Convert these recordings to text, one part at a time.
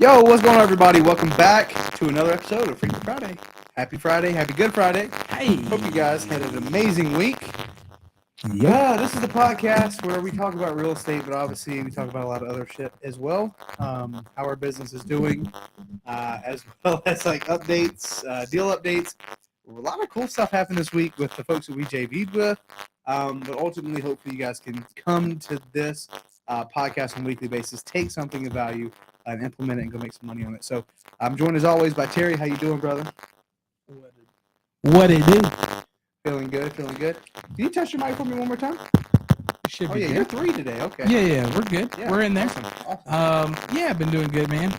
Yo, what's going on, everybody? Welcome back to another episode of Freaky Friday. Happy Good Friday. Hey. Hope you guys had an amazing week. Yeah. This is the podcast where we talk about real estate, but obviously we talk about a lot of other shit as well. How our business is doing, as well as like updates, deal updates. A lot of cool stuff happened this week with the folks that we JV'd with. But ultimately, hopefully, you guys can come to this podcast on a weekly basis, take something of value, and implement it and go make some money on it. So I'm joined as always by Terry. How you doing, brother? What it do? Feeling good. Can you touch your mic for me one more time? Should Oh be yeah, good. you're 3 today. Okay. Yeah, we're good. Yeah, We're in there. Awesome. Yeah, I've been doing good, man.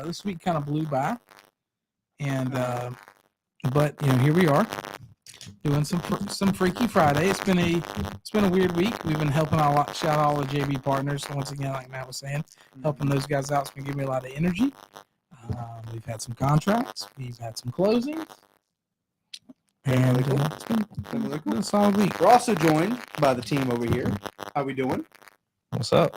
This week kind of blew by, and but here we are doing some Freaky Friday. It's been a weird week. We've been helping shout out all the JV partners once again, like Matt was saying, helping those guys out. It's been giving me a lot of energy. We've had some contracts. We've had some closings. And Really cool. it's been Really cool. a solid week. We're also joined by the team over here. How we doing? What's up?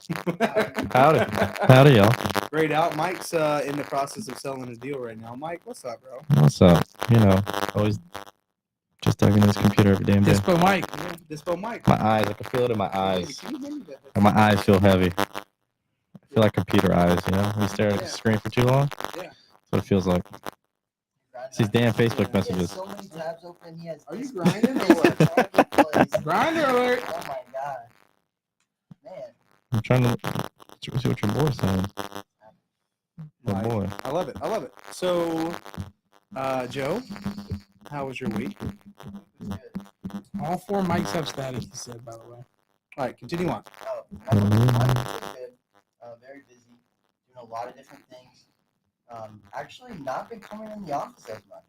Howdy, y'all. Great out. Mike's in the process of selling a deal right now. Mike, what's up, bro? What's up? Always just stuck in this computer every damn day. Dispo Mike. Yeah, Dispo Mike. My eyes, I can feel it in my eyes. Can you hear me? And my eyes feel heavy. I feel like computer eyes, When you stare at the screen for too long. Yeah. That's what it feels like. It's these damn Facebook messages. So many tabs open. He has. Are you grinding or what? Grinder alert. Oh my god, man! I'm trying to see what your boy's saying. Oh Mike. boy. I love it. So, Joe, how was your week? All 4 mics have static, he said, by the way. All right, continue on. Oh, my week was pretty good. Very busy, doing a lot of different things. Actually, not been coming in the office as much.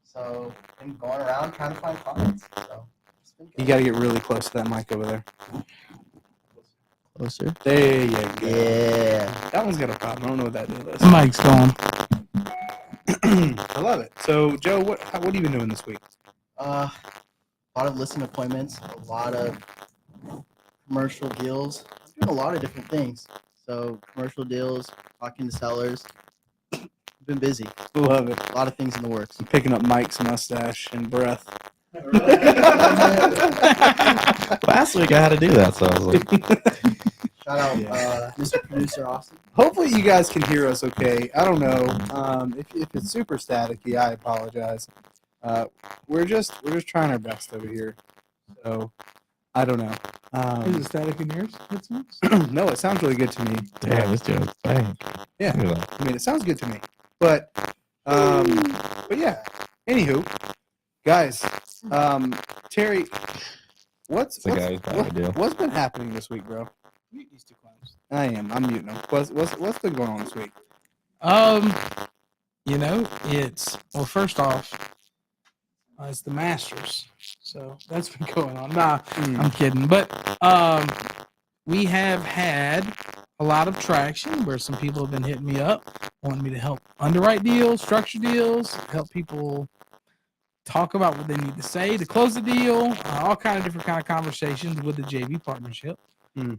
So, been going around trying to find clients. So, it's been good. You got to get really close to that mic over there. Closer. There you go. Yeah. That one's got a problem. I don't know what that deal is. The mic's gone. I love it. So, Joe, what have you been doing this week? A lot of listing appointments, a lot of commercial deals. I'm doing a lot of different things. So, commercial deals, talking to sellers. Been busy. Love it. A lot of things in the works. I'm picking up Mike's mustache and breath. Last week I had to do that, so I was like, Shout out, Yeah. Mr. Producer Austin. Hopefully you guys can hear us okay. I don't know. If it's super staticky, I apologize. We're just trying our best over here. So I don't know. Is it static in yours? No, it sounds really good to me. damn, this dude is bang. Yeah. Look at that. I mean, it sounds good to me. But yeah. Anywho, guys, Terry, what's The guy who's buying the deal. what's been happening this week, bro? Mute these 2 clowns. I'm muting them. What's been going on this week? It's first off, it's the Masters, so that's been going on. Nah, I'm kidding, but we have had a lot of traction where some people have been hitting me up, wanting me to help underwrite deals, structure deals, help people talk about what they need to say to close the deal, all kind of different kind of conversations with the JV partnership.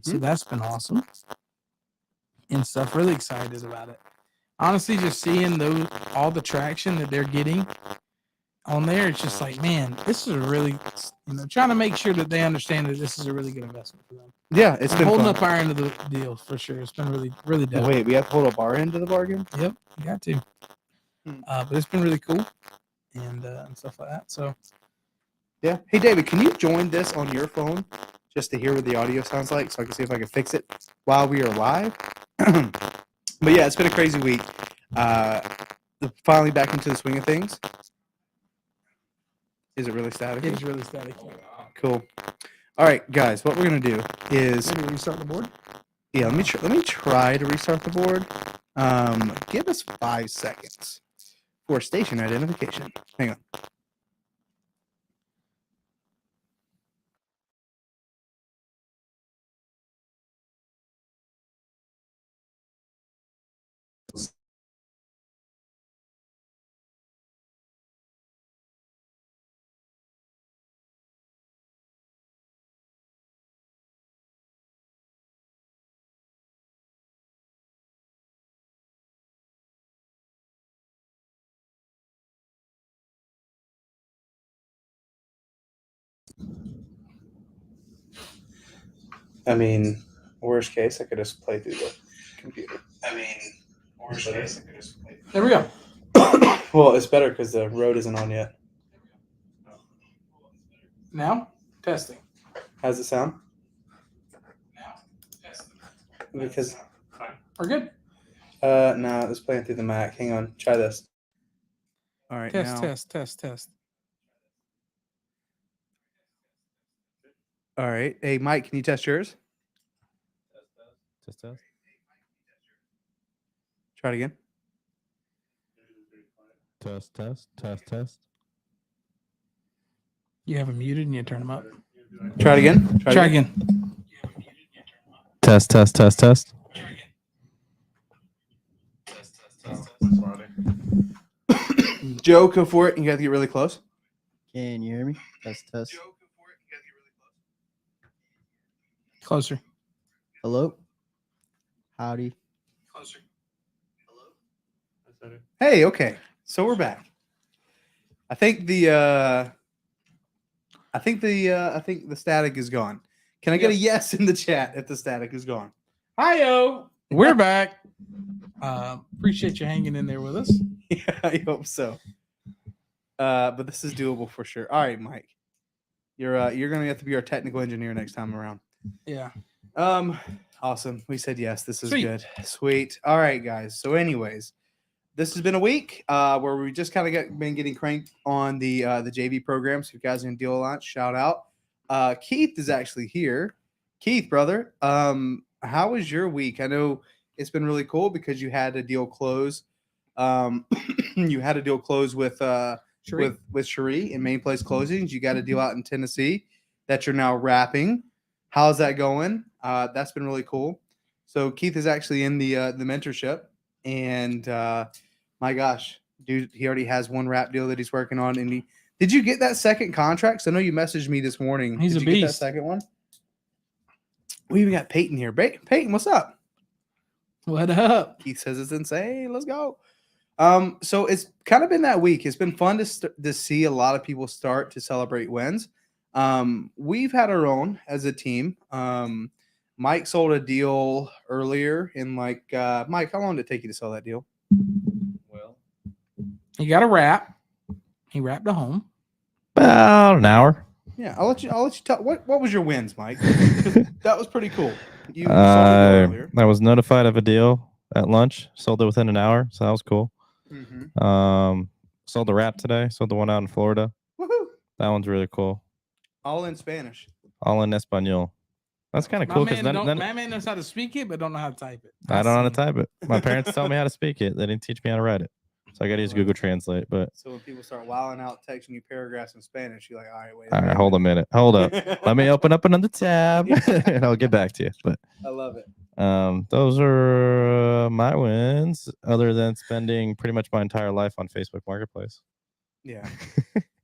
So that's been awesome and stuff. Really excited about it. Honestly, just seeing all the traction that they're getting on there, it's just like, man, this is a really, trying to make sure that they understand that this is a really good investment for them. Yeah, it's been Holding fun. up our end of the deal for sure. It's been really, really dope. Wait, we have to hold up our end of the bargain? Yep, you got to. But it's been really cool and stuff like that. So, Yeah. Hey, David, can you join this on your phone just to hear what the audio sounds like so I can see if I can fix it while we are live? But yeah, it's been a crazy week. Finally back into the swing of things. Is it really static? it's really static. Cool. All right, guys, what we're going to do is, Maybe restart the board. yeah, let me try to restart the board. Give us 5 seconds for station identification. Hang on. I mean, worst case, I could just play through the computer. I mean, worst case, I could just play. There we go. Well, it's better because the road isn't on yet. Now, testing. How's it sound? Now, testing. Because We're good. no, it's playing through the Mac. Hang on, try this. All right, Test, now. test. All right, hey Mike, can you test yours? Test. Try it again. Test. You have them muted and you turn them up. Try it again. Try again. Test. Joe, go for it. You got to get really close. Can you hear me? Test. Closer. Hello? Howdy. Closer. Hey, okay, so we're back. I think the static is gone. Can I get a yes in the chat if the static is gone? Hi-yo. We're back. Appreciate you hanging in there with us. Yeah, I hope so. But this is doable for sure. All right, Mike, you're gonna have to be our technical engineer next time around. Yeah. Awesome. We said yes. This is Sweet. good. Sweet. All right, guys. So, anyways, this has been a week where we just kind of been getting cranked on the JV program. So, you guys are in deal a lot. Shout out. Keith is actually here. Keith, brother, how was your week? I know it's been really cool because you had a deal close. You had a deal close with Cherie in Main Place Closings. You got a deal out in Tennessee that you're now wrapping. How's that going? That's been really cool. So Keith is actually in the mentorship, and my gosh, dude, he already has one wrap deal that he's working on. And did you get that second contract? So I know you messaged me this morning. He's did a you get that beast. second one? We even got Peyton here. Peyton, what's up? What up? Keith says it's insane. Let's go. So it's kind of been that week. It's been fun to see a lot of people start to celebrate wins. We've had our own as a team. Mike sold a deal earlier in Mike, how long did it take you to sell that deal? Well, He got a wrap. He wrapped a home. about an hour. Yeah, I'll let you tell. What was your wins, Mike? 'Cause that was pretty cool. You sold a deal earlier. I was notified of a deal at lunch. Sold it within an hour, so that was cool. Mm-hmm. Sold the wrap today. Sold the one out in Florida. Woohoo! That one's really cool. All in Spanish. All in Espanol. That's kind of My cool because man, then my man knows how to speak it, but don't know how to type it. I don't know how to type it. My parents tell me how to speak it. They didn't teach me how to write it. So I got to use Google Translate. But So when people start wilding out, texting you paragraphs in Spanish, you're like, all right, wait. all right, hold a minute. Hold up. Let me open up another tab and I'll get back to you. But I love it. those are my wins, other than spending pretty much my entire life on Facebook Marketplace. Yeah.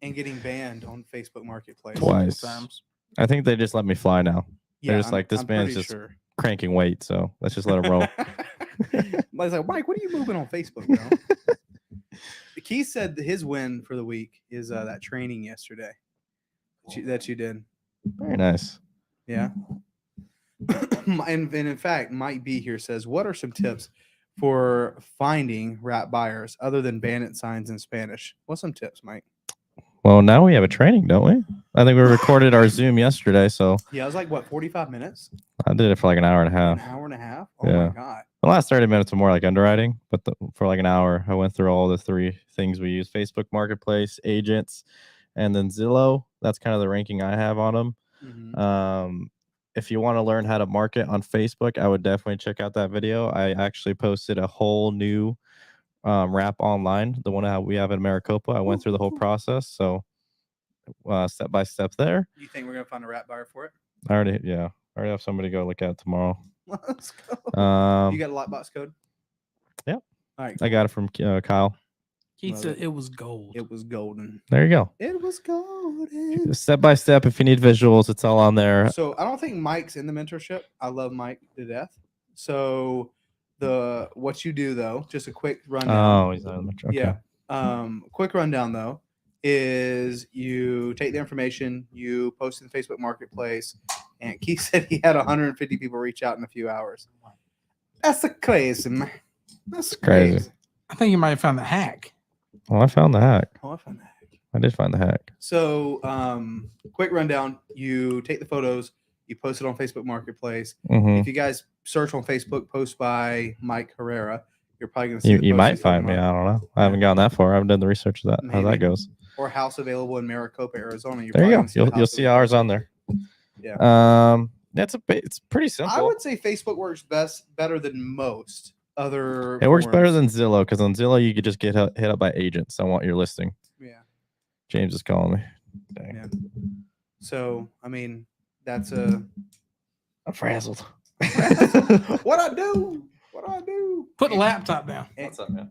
And getting banned on Facebook Marketplace. Twice. Times. I think they just let me fly now. Yeah, They're just like, this man's pretty just sure. cranking weight, so let's just let him roll. Mike's like, Mike, what are you moving on Facebook, bro? Keith said his win for the week is that training yesterday that you did. Very nice. Yeah. and in fact, Mike B here says, what are some tips for finding wrap buyers other than bandit signs in Spanish? What's some tips, Mike? Well, now we have a training, don't we? I think we recorded our Zoom yesterday, so Yeah, it was like, what, 45 minutes? I did it for like an hour and a half. An hour and a half? Oh, Yeah. my God. The last 30 minutes were more like underwriting, but for like an hour, I went through all the 3 things we use: Facebook Marketplace, agents, and then Zillow. That's kind of the ranking I have on them. Mm-hmm. If you want to learn how to market on Facebook, I would definitely check out that video. I actually posted a whole new wrap online, the one we have in Maricopa. I went through the whole process, so step by step there. You think we're going to find a wrap buyer for it? I already have somebody go look at it tomorrow. Let's go. You got a lockbox code? Yep. All right. I got it from Kyle. Keith Love said it. it was gold. It was golden. There you go. It was golden. Step by step. If you need visuals, it's all on there. So I don't think Mike's in the mentorship. I love Mike to death. So what you do though, just a quick rundown. Oh, he's on the okay. Yeah. Quick rundown though is you take the information, you post it in the Facebook Marketplace, And Keith said he had 150 people reach out in a few hours. That's crazy, man. That's Crazy. crazy. I think you might have found the hack. Well, I found the hack. Oh, I found that. I did find the hack. So, quick rundown. You take the photos, you post it on Facebook Marketplace. Hmm If you guys search on Facebook, post by Mike Herrera, you're probably going to see You the might post he's talking find me. about. I don't know. I haven't gone that far. I haven't done the research of that. How Maybe. that goes. Or house available in Maricopa, Arizona. You're There you probably go. gonna the You'll house see available. ours on there. Yeah. It's pretty simple. I would say Facebook works better than most other. It works better forums. than Zillow because on Zillow you could just get hit up by agents. I want your listing. Yeah. James is calling me. Dang. Yeah. So I mean, that's a. I'm frazzled. What I do? What do I do? Put the laptop down. What's up, man?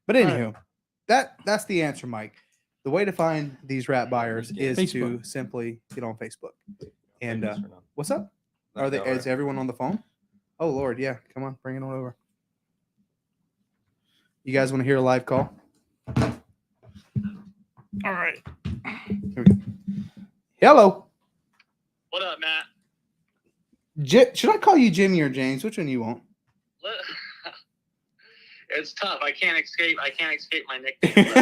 But All anywho, that's the answer, Mike. The way to find these rat buyers is to Facebook. simply get on Facebook. And what's up? Is everyone on the phone? Oh Lord, yeah. Come on, bring it on over. You guys want to hear a live call? All right. Here we go. Hello. What up, Matt? Should I call you Jimmy or James? Which one you want? It's tough. I can't escape my nickname.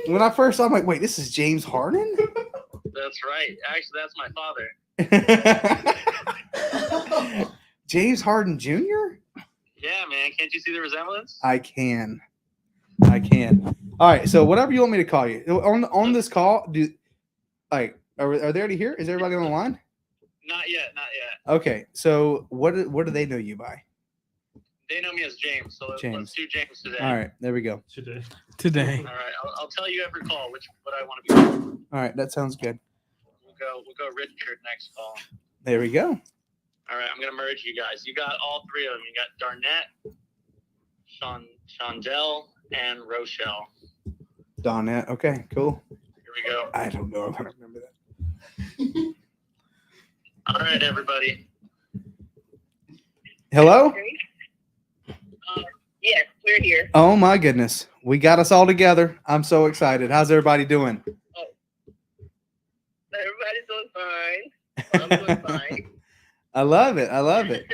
When I first saw, I'm like, wait, this is James Harden? That's right. Actually, that's my father. James Harden Jr.? Yeah, man. Can't you see the resemblance? I can. All right. So whatever you want me to call you on this call, are they already here? Is everybody on the line? Not yet. Okay. So what do they know you by? They know me as James, so James. let's do James today. All right. There we go. Today. All right. I'll tell you every call what I want to be. All right. That sounds good. We'll go Richard next call. There we go. All right. I'm gonna merge you guys. You got all three of them. You got Darnett, Shondell, and Rochelle. Donette. Okay. Cool. Here we go. I don't know if I remember that. All right, everybody. Hello? Yes, we're here. Oh my goodness. We got us all together. I'm so excited. How's everybody doing? Everybody's doing fine. I'm doing fine. I love it.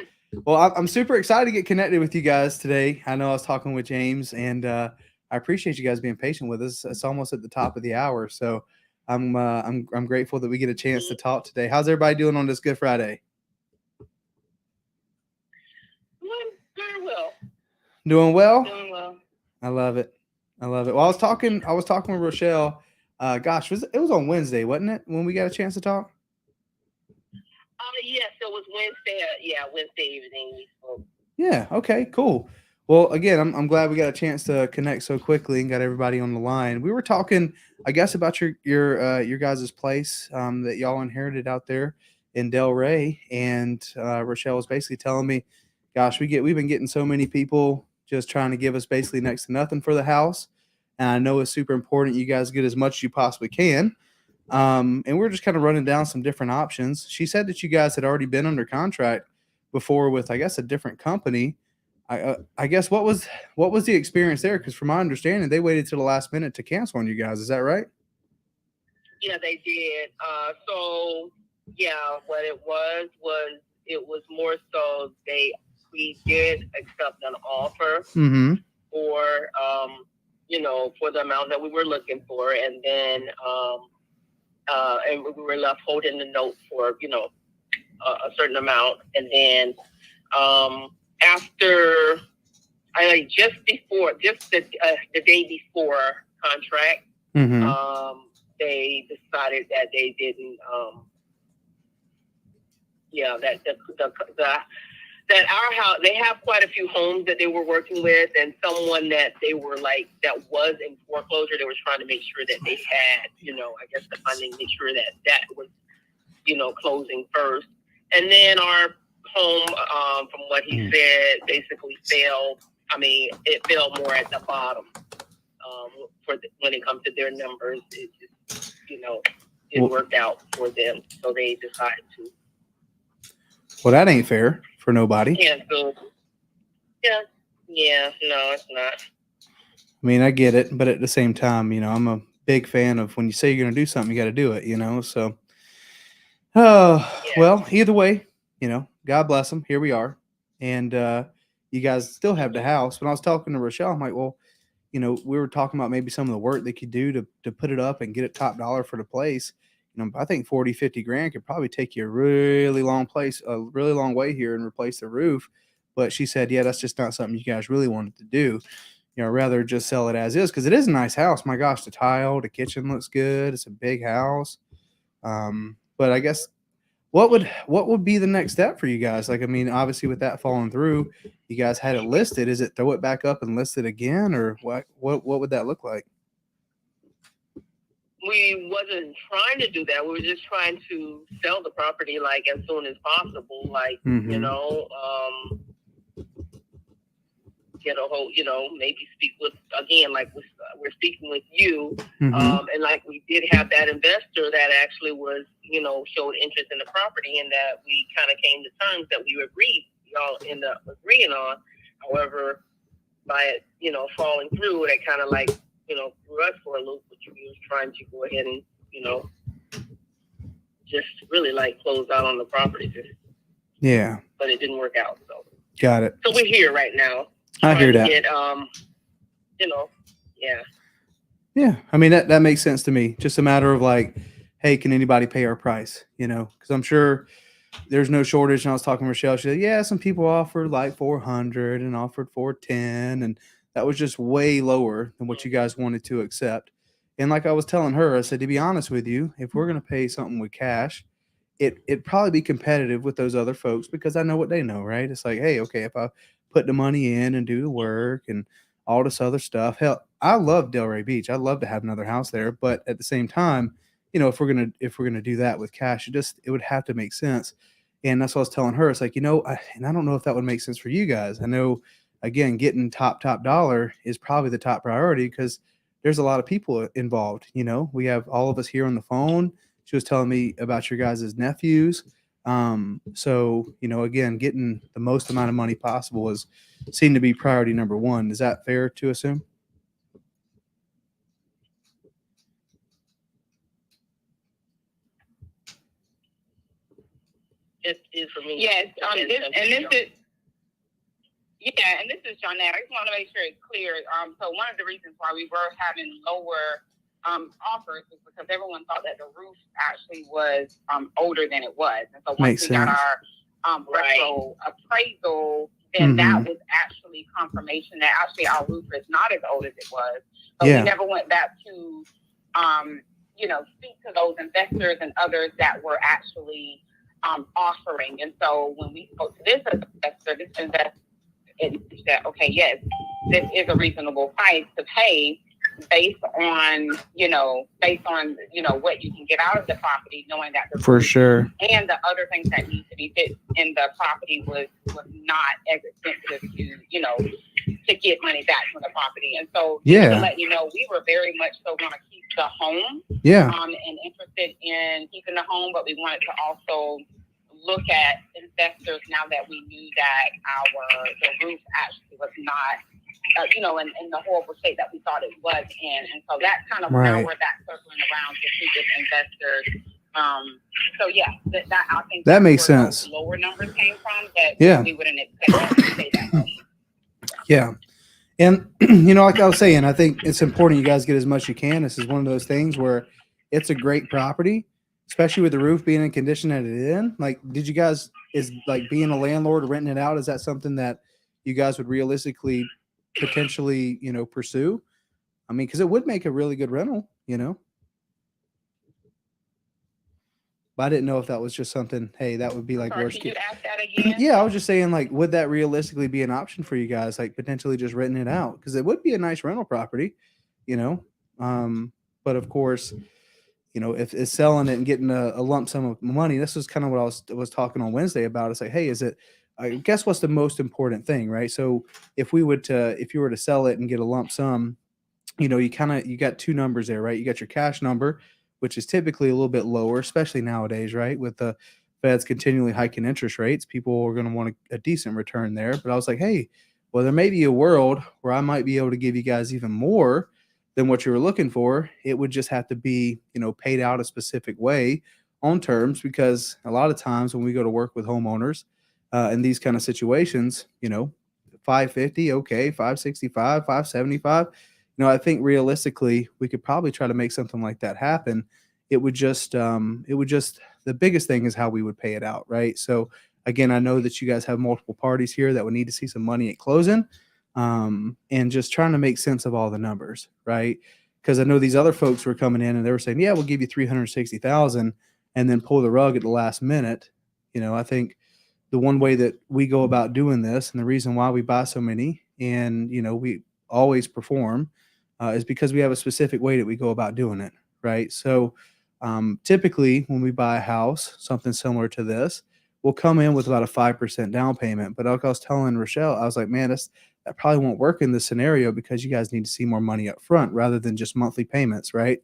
Well, I'm super excited to get connected with you guys today. I know I was talking with James, and I appreciate you guys being patient with us. It's almost at the top of the hour, so I'm grateful that we get a chance to talk today. How's everybody doing on this Good Friday? Doing well. Doing well. Doing well. I love it. Well, I was talking with Rochelle. Gosh, it was on Wednesday, wasn't it, when we got a chance to talk? Yes, it was Wednesday. Wednesday evening we spoke. Yeah. Okay. Cool. Well, again, I'm glad we got a chance to connect so quickly and got everybody on the line. We were talking, I guess, about your guys' place that y'all inherited out there in Delray, and Rochelle was basically telling me, "Gosh, we've been getting so many people just trying to give us basically next to nothing for the house, and I know it's super important you guys get as much as you possibly can." And we're just kind of running down some different options. She said that you guys had already been under contract before with, I guess, a different company. I guess what was the experience there? Because from my understanding, they waited till the last minute to cancel on you guys. Is that right? Yeah, they did. So yeah, what it was more so we did accept an offer Mm-hmm. for for the amount that we were looking for, and then and we were left holding the note for a certain amount, and then after just the day before contract, Mm-hmm. they decided that they didn't that our house, they have quite a few homes that they were working with, and someone that they were that was in foreclosure, they were trying to make sure that they had, I guess the funding, make sure that was, closing first. And then our home, from what he said, basically fell. I mean, it fell more at the bottom when it comes to their numbers. It just, didn't work out for them. So they decided to. Well, that ain't fair for nobody. Yeah, so, no, it's not. I mean, I get it, but at the same time, I'm a big fan of when you say you're going to do something, you got to do it, So Oh, Yeah. well, either way, God bless them. Here we are. And you guys still have the house. When I was talking to Rochelle, I'm like, well, we were talking about maybe some of the work they could do to put it up and get it top dollar for the place. I think 40, 50 grand could probably take you a really long way here and replace the roof. But she said, yeah, that's just not something you guys really wanted to do. Rather just sell it as is, because it is a nice house. My gosh, the tile, the kitchen looks good. It's a big house. But I guess what would be the next step for you guys? Like, I mean, obviously with that falling through, you guys had it listed. Is it throw it back up and list it again, or what would that look like? We wasn't trying to do that. We were just trying to sell the property like as soon as possible. Like, Mhm. Get a whole, maybe speak with, again, like we're speaking with you. Mhm. And like we did have that investor that actually was, showed interest in the property, and that we kind of came to terms that we y'all end up agreeing on. However, by it, falling through, it kind of like, threw us for a loop, which we was trying to go ahead and, just really like close out on the property. Yeah, But it didn't work out. So got it. we're here right now. I hear that. Get, yeah. Yeah, I mean that makes sense to me. Just a matter of like, hey, can anybody pay our price? Because I'm sure there's no shortage. And I was talking to Rochelle. She said, yeah, some people offered like 400 and offered 410, and that was just way lower than what you guys wanted to accept. And like I was telling her, I said, to be honest with you, if we're going to pay something with cash, it'd probably be competitive with those other folks, because I know what they know, right? It's like, hey, okay, if I put the money in and do the work and all this other stuff, hell, I love Delray Beach. I'd love to have another house there, but at the same time, if we're gonna do that with cash, it would have to make sense. And that's what I was telling her. It's like, and I don't know if that would make sense for you guys. I know, again, getting top dollar is probably the top priority, because there's a lot of people involved. We have all of us here on the phone. She was telling me about your guys' nephews. So, again, getting the most amount of money possible is seemed to be priority number one. Is that fair to assume? It is for me. Yes, this is Jonette. I just want to make sure it's clear. So one of the reasons why we were having lower offers was because everyone thought that the roof actually was older than it was. And so once we got our retro appraisal, then that was actually confirmation that actually our roof is not as old as it was. But we never went back to, speak to those investors and others that were actually offering. And so when we spoke to this investor, it said, okay, yes, this is a reasonable price to pay based on what you can get out of the property, knowing that the For sure. and the other things that need to be fit in the property was not as expensive to get money back from the property. And so just to let you know, we were very much so going to keep the home. And interested in keeping the home, but we wanted to also look at investors now that we knew that the roof actually was not in the horrible state that we thought it was in. And so that's kind of now we're back circling around to see if investors. I think that makes sense. Lower numbers came from, but we wouldn't expect them to say that. Yeah. And, like I was saying, I think it's important you guys get as much as you can. This is one of those things where it's a great property, especially with the roof being in condition that it in. Like, is like being a landlord or renting it out, is that something that you guys would realistically potentially, pursue? I mean, because it would make a really good rental, But I didn't know if that was just something, hey, that would be like worst case. Can you ask that again? Yeah, I was just saying, like, would that realistically be an option for you guys, like potentially just renting it out? Because it would be a nice rental property, But of course, if it's selling it and getting a lump sum of money, this is kind of what I was talking on Wednesday about. It's like, hey, I guess what's the most important thing, right? So if you were to sell it and get a lump sum, you got two numbers there, right? You got your cash number, which is typically a little bit lower, especially nowadays, right? With the Fed's continually hiking interest rates, people are going to want a decent return there. But I was like, hey, well, there may be a world where I might be able to give you guys even more than what you were looking for. It would just have to be, paid out a specific way on terms, because a lot of times when we go to work with homeowners in these kind of situations, 550, okay, 565, 575. I think realistically we could probably try to make something like that happen. It would just the biggest thing is how we would pay it out, right? So again, I know that you guys have multiple parties here that would need to see some money at closing, and just trying to make sense of all the numbers, right? Because I know these other folks were coming in and they were saying, yeah, we'll give you 360,000 and then pull the rug at the last minute. I think the one way that we go about doing this, and the reason why we buy so many and we always perform, is because we have a specific way that we go about doing it, right? So typically when we buy a house, something similar to this, we'll come in with about a 5% down payment. But like I was telling Rochelle, I was like, man, that probably won't work in this scenario because you guys need to see more money up front rather than just monthly payments, right?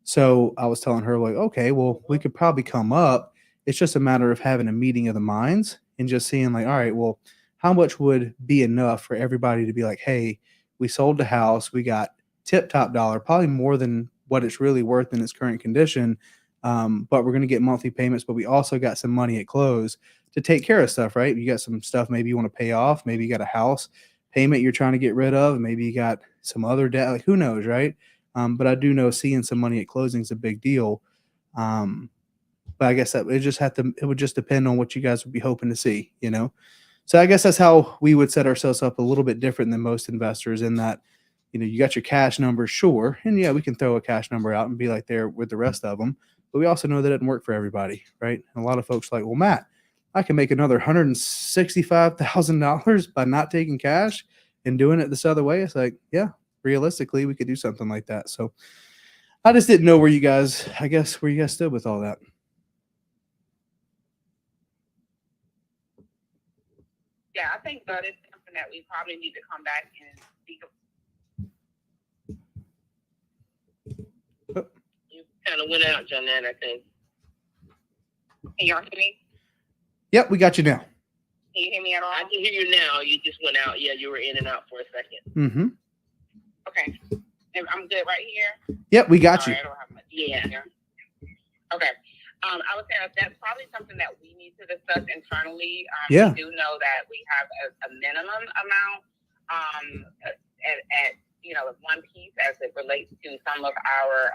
So I was telling her, like, okay, well, we could probably come up. It's just a matter of having a meeting of the minds and just seeing, like, all right, well, how much would be enough for everybody to be like, hey, we sold the house, we got tip top dollar, probably more than what it's really worth in its current condition. But we're going to get monthly payments, but we also got some money at close to take care of stuff, right? You got some stuff maybe you want to pay off. Maybe you got a house payment you're trying to get rid of. Maybe you got some other debt, like who knows, right? But I do know seeing some money at closing is a big deal. But I guess that it would just depend on what you guys would be hoping to see. So I guess that's how we would set ourselves up a little bit different than most investors in that, you got your cash numbers, sure. And yeah, we can throw a cash number out and be like there with the rest of them. But we also know that it doesn't work for everybody, right? And a lot of folks are like, well, Matt, I can make another $165,000 by not taking cash and doing it this other way. It's like, yeah, realistically, we could do something like that. So I just didn't know where you guys stood with all that. Yeah, I think that is something that we probably need to come back and speak about. You kind of went out, Jeanette, I think. Can y'all hear me? Yep, we got you now. Can you hear me at all? I can hear you now. You just went out. Yeah, you were in and out for a second. Mm-hmm. Okay. I'm good right here? Yep, we got you. Sorry, I don't have much. Yeah. Okay. I was saying that's probably something that we need to discuss internally. Yeah. We do know that we have a minimum amount at one piece as it relates to some of our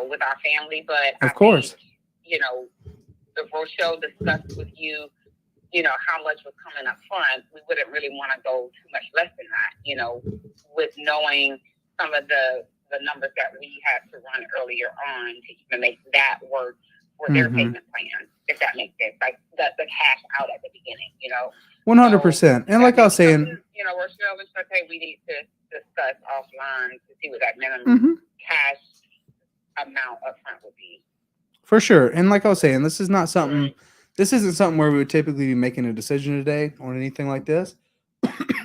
with our family, but of course, if Rochelle discussed with you, how much was coming up front, we wouldn't really want to go too much less than that, with knowing some of the numbers that we had to run earlier on to even make that work for their payment plan, if that makes sense. Like the cash out at the beginning, 100%. And like I was saying, Rochelle and Shante, we need to discuss offline to see what that minimum cash amount up front would be. For sure. And like I was saying, this isn't something where we would typically be making a decision today on anything like this.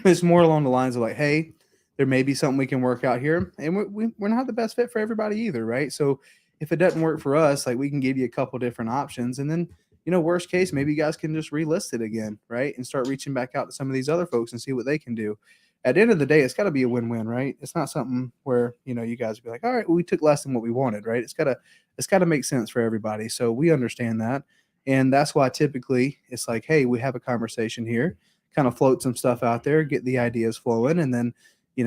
It's more along the lines of like, hey, there may be something we can work out here. And we're not the best fit for everybody either, right? So if it doesn't work for us, like we can give you a couple different options. And then, worst case, maybe you guys can just relist it again, right? And start reaching back out to some of these other folks and see what they can do. At the end of the day, it's got to be a win-win, right? It's not something where, you guys be like, all right, well, we took less than what we wanted, right? It's got to make sense for everybody. So we understand that. And that's why typically it's like, hey, we have a conversation here, kind of float some stuff out there, get the ideas flowing. And then,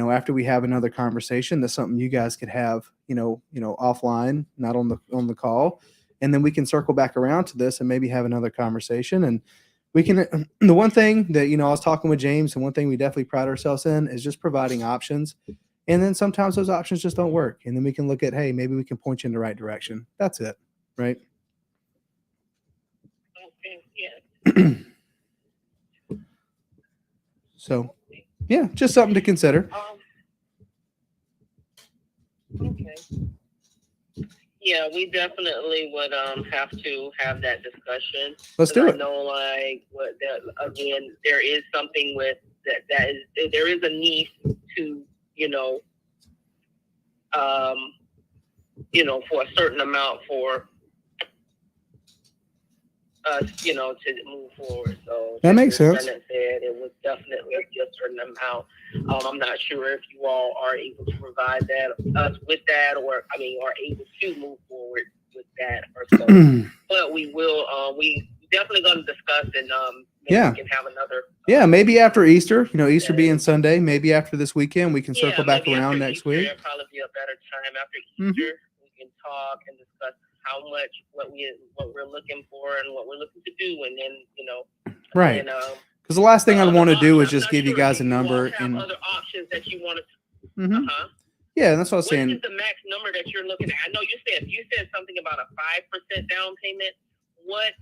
after we have another conversation, that's something you guys could have, offline, not on the call. And then we can circle back around to this and maybe have another conversation. And we can, the one thing that, I was talking with James, and one thing we definitely pride ourselves in is just providing options. And then sometimes those options just don't work. And then we can look at, hey, maybe we can point you in the right direction. That's it. Right. Okay, yeah. So, yeah, just something to consider. Okay. Yeah, we definitely would have to have that discussion. Let's do it. I know, again, there is something with that is there is a need to for a certain amount for us, to move forward. So that makes sense. Said it was definitely a certain amount. I'm not sure if you all are able to provide us with that, or are able to move forward with that or so. But we will. We definitely going to discuss and maybe Yeah. we can have another. Yeah, maybe after Easter, Easter being Sunday, maybe after this weekend, we can circle back maybe around after next Easter, week. It'll probably be a better time after Mhm. Easter. We can talk and discuss how much what we're looking for and what we're looking to do, and then Right. And, Because the last thing I'd other want to do is options. just I'm give not you guys sure. a Do you all number. have And other options that you want to. Mhm. Uh-huh. Yeah, that's what I was What saying. is the max number that you're looking at? I know you said something about a 5% down payment. What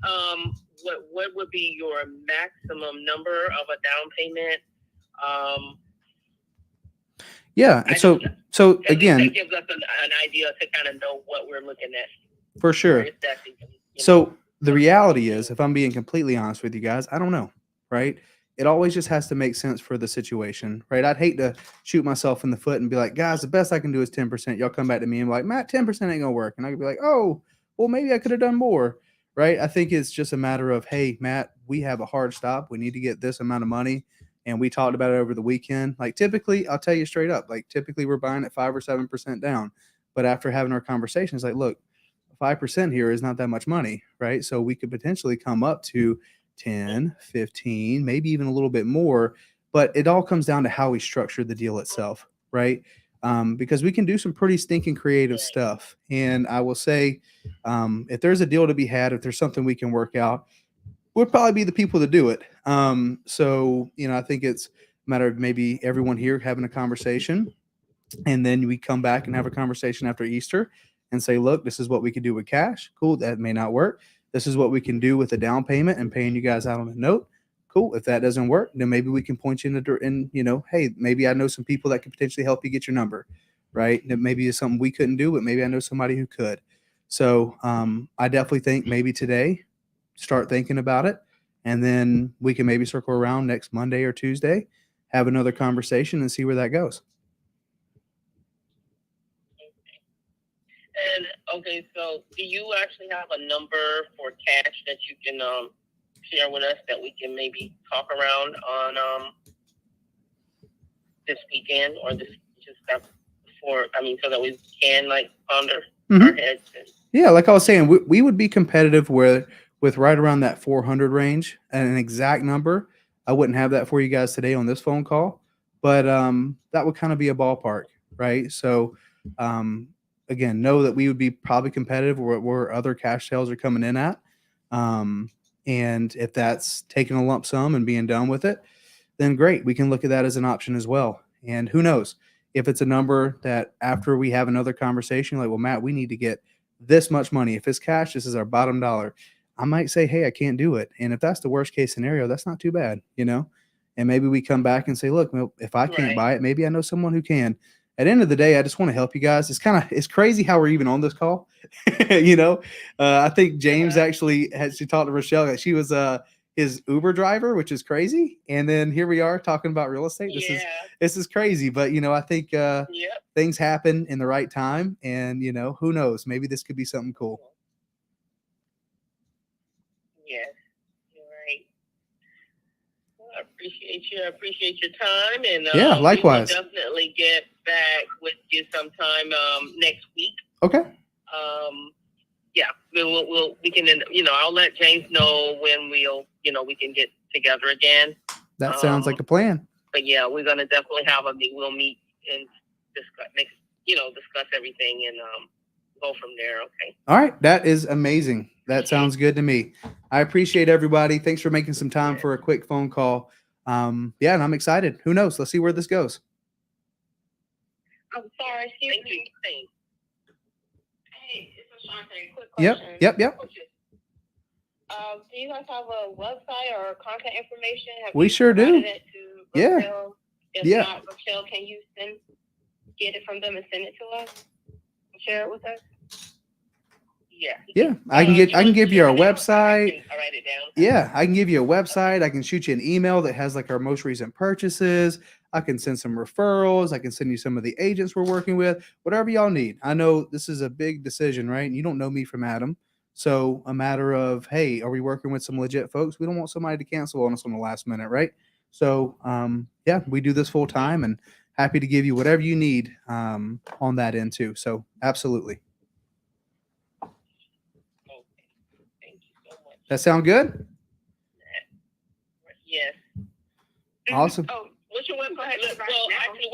would be your maximum number of a down payment? Yeah. So At again, least that gives us an idea to kind of know what we're looking at. for sure. If that's even, So the reality is, if I'm being completely honest with you guys, I don't know, right? It always just has to make sense for the situation, right? I'd hate to shoot myself in the foot and be like, guys, the best I can do is 10%. Y'all come back to me and be like, Matt, 10% ain't gonna work. And I could be like, oh, well, maybe I could have done more, right? I think it's just a matter of, hey, Matt, we have a hard stop. We need to get this amount of money. And we talked about it over the weekend. Like typically, I'll tell you straight up, like typically we're buying at 5 or 7% down. But after having our conversations, like, look, 5% here is not that much money, right? So we could potentially come up to 10, 15, maybe even a little bit more, but it all comes down to how we structure the deal itself, right? Because we can do some pretty stinking creative stuff. And I will say, if there's a deal to be had, if there's something we can work out, we'll probably be the people to do it. So, I think it's a matter of maybe everyone here having a conversation, and then we come back and have a conversation after Easter and say, look, this is what we could do with cash. Cool. That may not work. This is what we can do with a down payment and paying you guys out on a note. Cool. If that doesn't work, then maybe we can point you hey, maybe I know some people that could potentially help you get your number, right? That maybe is something we couldn't do, but maybe I know somebody who could. So I definitely think maybe today, start thinking about it. And then we can maybe circle around next Monday or Tuesday, have another conversation and see where that goes. And okay, so do you actually have a number for cash that you can share with us that we can maybe talk around on this weekend or this just before? So that we can ponder our heads. Yeah, like I was saying, we would be competitive with right around that 400 range, and an exact number. I wouldn't have that for you guys today on this phone call, but that would kind of be a ballpark, right? So again, know that we would be probably competitive where other cash sales are coming in at. And if that's taking a lump sum and being done with it, then great. We can look at that as an option as well. And who knows if it's a number that after we have another conversation, like, well, Matt, we need to get this much money. If it's cash, this is our bottom dollar. I might say, hey, I can't do it. And if that's the worst case scenario, that's not too bad, And maybe we come back and say, look, if I can't buy it, maybe I know someone who can. At the end of the day, I just want to help you guys. It's crazy how we're even on this call. I think James actually she talked to Rochelle that she was his Uber driver, which is crazy. And then here we are talking about real estate. This is crazy, but I think things happen in the right time, and who knows? Maybe this could be something cool. Yes, you're right. Well, I appreciate your time, and yeah, likewise. We will definitely get back with you sometime next week. Okay. Yeah, we can I'll let James know when we can get together again. That sounds like a plan. But yeah, we're gonna definitely have a meet. We'll meet and discuss everything and go from there. Okay. All right, that is amazing. That sounds good to me. I appreciate everybody. Thanks for making some time for a quick phone call. And I'm excited. Who knows? Let's see where this goes. I'm sorry, excuse me. Hey, it's Ashante. Quick question. Yep. Do you guys have a website or contact information? We sure do. Yeah. If not, Rochelle, can you get it from them and send it to us? Share it with us. Yeah. I can give you our website. I'll write it down. Yeah, I can give you a website. I can shoot you an email that has our most recent purchases. I can send some referrals. I can send you some of the agents we're working with, whatever y'all need. I know this is a big decision, right? And you don't know me from Adam. So a matter of, hey, are we working with some legit folks? We don't want somebody to cancel on us on the last minute, right? So we do this full time and happy to give you whatever you need on that end too. So absolutely. That sound good? Yes. Awesome. Oh, what's your website? Well, actually,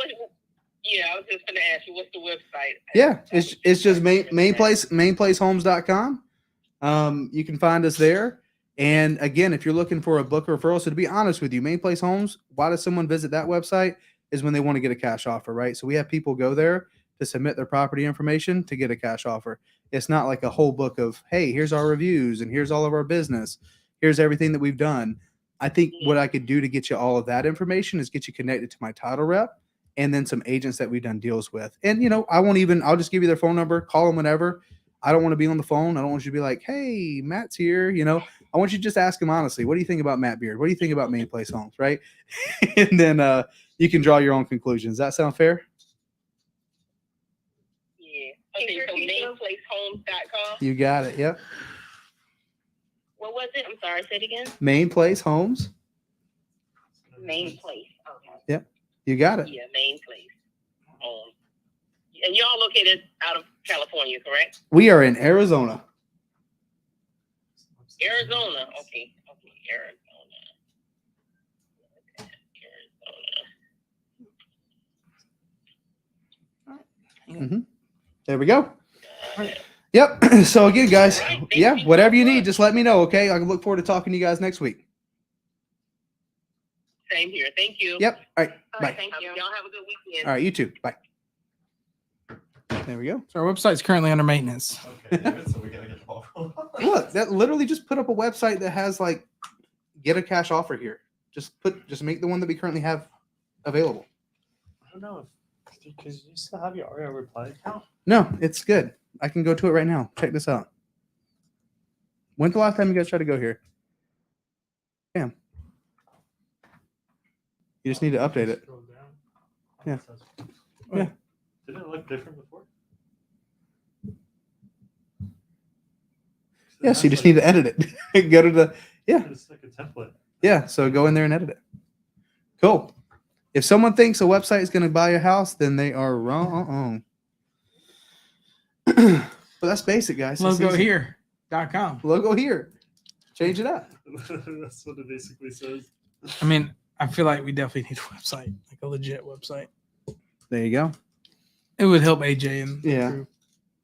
yeah, I was just going to ask you, what's the website? Yeah, it's just mainplacehomes.com. You can find us there. And again, if you're looking for a book referral, so to be honest with you, Main Place Homes, why does someone visit that website? Is when they want to get a cash offer, right? So we have people go there to submit their property information to get a cash offer. It's not like a whole book of, hey, here's our reviews and here's all of our business. Here's everything that we've done. I think what I could do to get you all of that information is get you connected to my title rep and then some agents that we've done deals with. And, I'll just give you their phone number, call them whenever. I don't want to be on the phone. I don't want you to be like, hey, Matt's here. I want you to just ask him honestly, what do you think about Matt Beard? What do you think about Main Place Homes, right? And then you can draw your own conclusions. Does that sound fair? Yeah. Okay, so mainplacehomes.com. You got it. Yep. What was it? I'm sorry, say it again. Main Place Homes. Main Place. Okay. Yep. You got it. Yeah, Main Place. And y'all located out of California, correct? We are in Arizona. Arizona. Okay. Arizona. There we go. Yep. So again, guys, yeah, whatever you need, just let me know. Okay. I look forward to talking to you guys next week. Same here. Thank you. Yep. All right. All Bye. right, thank you. Y'all have a good weekend. All right. You too. Bye. There we go. So our website's currently under maintenance. Okay, David, so we gotta get the ball rolling. Look, that literally just put up a website that has like, get a cash offer here. Just make the one that we currently have available. I don't know because you still have your Aria reply account. No, it's good. I can go to it right now. Check this out. When's the last time you guys tried to go here? Bam. You just need to update it. Scroll down. Yeah. Wait, Yeah. Didn't it look different before? Yeah, so you just need to edit it. Go to the, yeah. It's like a template. Yeah, so go in there and edit it. Cool. If someone thinks a website is going to buy a house, then they are wrong. But that's basic, guys. That's easy. Logohere.com. Logo here. Change it up. That's what it basically says. I mean, I feel like we definitely need a website, like a legit website. There you go. It would help AJ and the Yeah. crew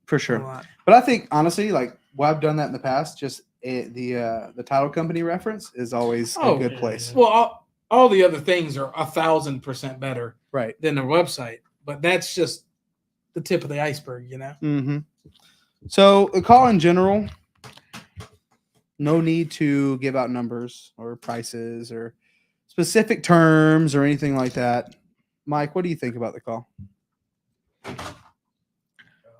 For a sure. lot. But I think honestly, like I've done that in the past, just the title company reference is always a Oh, good yeah, place. yeah. Well, all the other things are 1,000% better Right. than the website, but that's just the tip of the iceberg, Mm-hmm. So the call in general, no need to give out numbers or prices or specific terms or anything like that. Mike, what do you think about the call?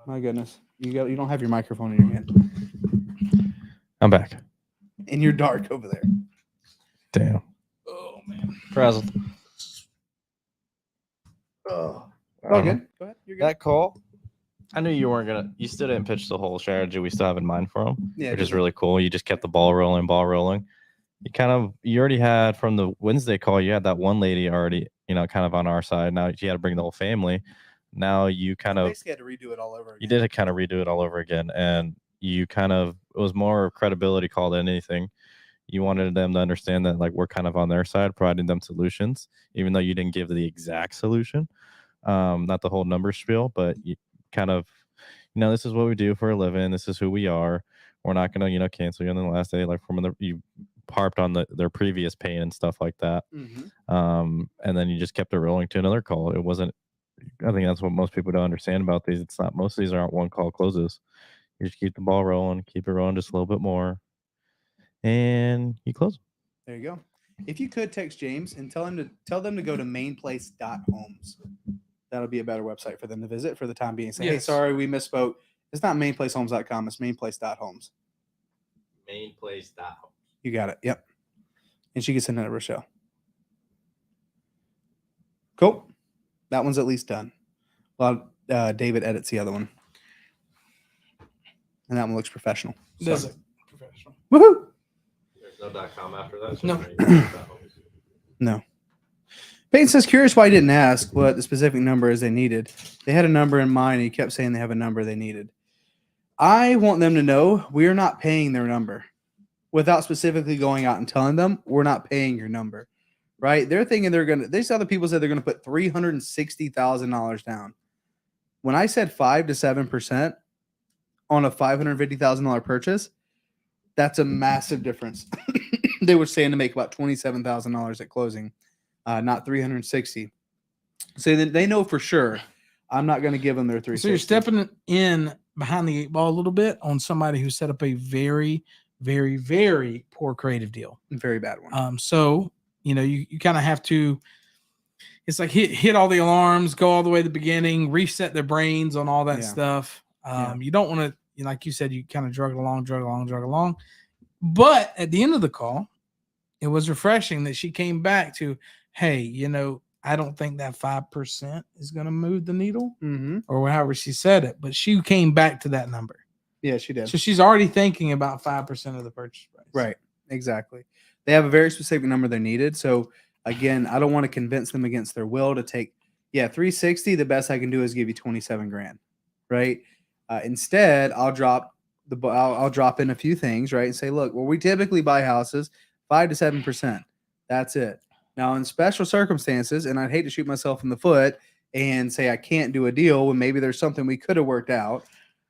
My goodness, you don't have your microphone in your hand, I'm back. and you're dark over there. Damn. Oh man. Frazzled. Oh, good. Go ahead. You're good. That call, I knew you weren't gonna. You still didn't pitch the whole strategy we still have in mind for them, Yeah, which just- is really cool. You just kept the ball rolling. You already had from the Wednesday call. You had that one lady already, kind of on our side. Now you had to bring the whole family. Now you kind of basically had to redo it all over again. you did kind of redo it all over again, and it was more credibility call than anything. You wanted them to understand that like we're kind of on their side, providing them solutions, even though you didn't give the exact solution, not the whole number spiel, but you kind of, this is what we do for a living. This is who we are. We're not gonna, cancel you on the last day. Like you harped on their previous pain and stuff like that. Mm-hmm. And then you just kept it rolling to another call. It wasn't. I think that's what most people don't understand about these. It's not. Most of these aren't one call closes. You just keep the ball rolling, keep it rolling just a little bit more, and you close. There you go. If you could text James and tell them to go to mainplace.homes. That'll be a better website for them to visit for the time being. Say, hey, Yes. sorry, we misspoke. It's not mainplacehomes.com. It's mainplace.homes. Mainplace.homes. You got it. Yep. And she can send it to Rochelle. Cool. That one's at least done. Well, David edits the other one. And that one looks professional. So- Does it professional? Woohoo! There's no .com after that. No. No. Peyton says, curious why he didn't ask what the specific number is they needed. They had a number in mind, and he kept saying they have a number they needed. I want them to know we are not paying their number. without specifically going out and telling them we're not paying your number, right? They're thinking these other people said they're gonna put $360,000 down. When I said 5 to 7% on a $550,000 purchase, that's a massive difference. They were saying to make about $27,000 at closing, not 360. So then they know for sure I'm not going to give them their 360. So you're stepping in behind the 8 ball a little bit on somebody who set up a very, very, very poor creative deal. Very bad one. So you kind of have to. It's like hit all the alarms, go all the way to the beginning, reset their brains on all that stuff. You don't want to, like you said, you kind of drug along. But at the end of the call, it was refreshing that she came back to, hey, I don't think that 5% is going to move the needle, or however she said it. But she came back to that number. Yeah, she did. So she's already thinking about 5% of the purchase price. Right. Exactly. They have a very specific number they needed. So again, I don't want to convince them against their will to take, 360. The best I can do is give you 27 grand, right? Instead, I'll drop in a few things, right, and say, look, well, we typically buy houses 5 to 7%. That's it. Now, in special circumstances, and I'd hate to shoot myself in the foot and say I can't do a deal when maybe there's something we could have worked out,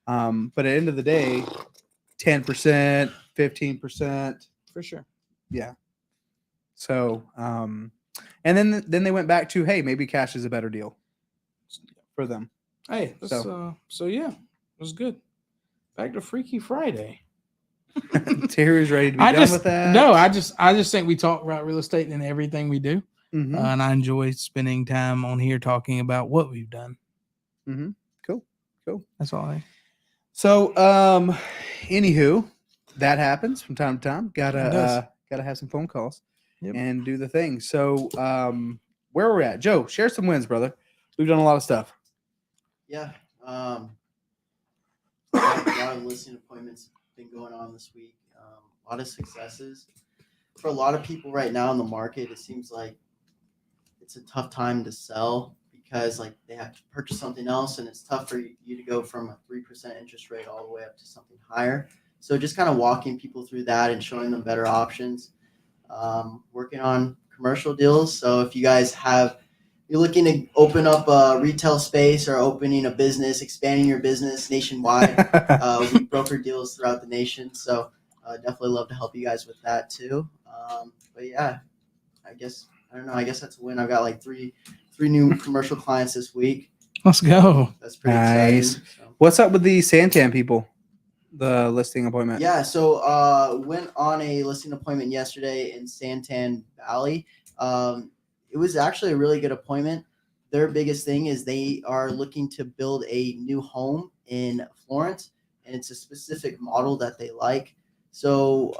but at the end of the day, 10%, 15%, For sure. yeah. So, and then they went back to, hey, maybe cash is a better deal for them. Hey, so yeah, it was good. Back to Freaky Friday. Terry's ready to be done with that. No, I just think we talk about real estate and everything we do, Mhm. and I enjoy spending time on here talking about what we've done. Cool. That's all. So, anywho, that happens from time to time. It does. Gotta have some phone calls Yep. and do the thing. So, where we're at, Joe, share some wins, brother. We've done a lot of stuff. Yeah. A lot of listing appointments been going on this week. A lot of successes. For a lot of people right now in the market, it seems like it's a tough time to sell because like they have to purchase something else, and it's tough for you to go from a 3% interest rate all the way up to something higher. So just kind of walking people through that and showing them better options. Working on commercial deals. So if you guys you're looking to open up a retail space or opening a business, expanding your business nationwide, we broker deals throughout the nation. So definitely love to help you guys with that too. But yeah, I guess that's a win. I've got like three new commercial clients this week. Let's go. That's pretty Nice. exciting. So. What's up with the Santan people? The listing appointment. Yeah, so went on a listing appointment yesterday in Santan Valley. It was actually a really good appointment. Their biggest thing is they are looking to build a new home in Florence, and it's a specific model that they like. So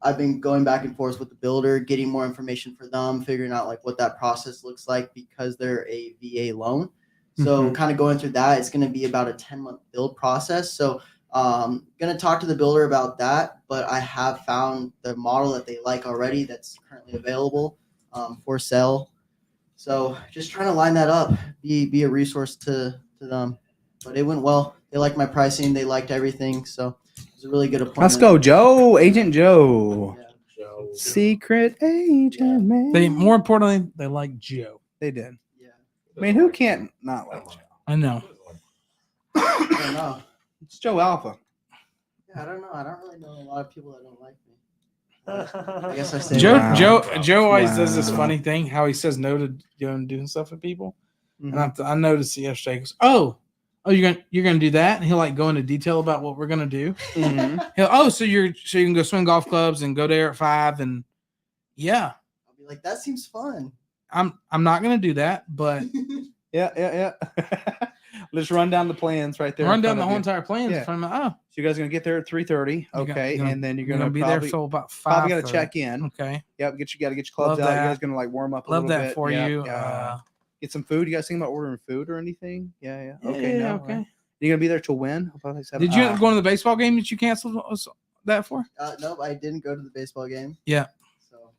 I've been going back and forth with the builder, getting more information for them, figuring out like what that process looks like because they're a VA loan. So kind of going through that, it's going to be about a 10-month build process. So going to talk to the builder about that, but I have found the model that they like already that's currently available for sale. So just trying to line that up, be a resource to them. But it went well. They liked my pricing. They liked everything. So it was a really good appointment. Let's go, Joe. Agent Joe. Yeah. Secret agent, man. More importantly, they like Joe. They did. Yeah. I mean, who can't not like Joe? I know. I don't know. It's Joe Alpha. Yeah, I don't know. I don't really know a lot of people that don't like me. I guess I say Joe Wow. Joe always does this Wow. funny thing, how he says no to going and doing stuff with people. Mhm. And I noticed it yesterday. He goes, oh, you're gonna do that, and he'll like go into detail about what we're gonna do. Mhm. So you can go swing golf clubs and go there at 5, and yeah, I'll be like, that seems fun. I'm not gonna do that, but Yeah. Let's run down the plans right there. run in down front the of whole you. entire plan. Yeah. From So you guys are gonna get there at 3:30, okay, and then you're gonna be probably, there till about 5. probably gotta check in. Okay, Yep, gotta get your clubs Love out. You that. guys gonna like warm up a love little that bit. for Yep, you. yeah. Get some food. You guys thinking about ordering food or anything? Yeah. Okay, yeah, no. okay. Right. You gonna be there till when? About like 7? Did you end up going to the baseball game that you canceled that for? Nope, I didn't go to the baseball game. Yeah. So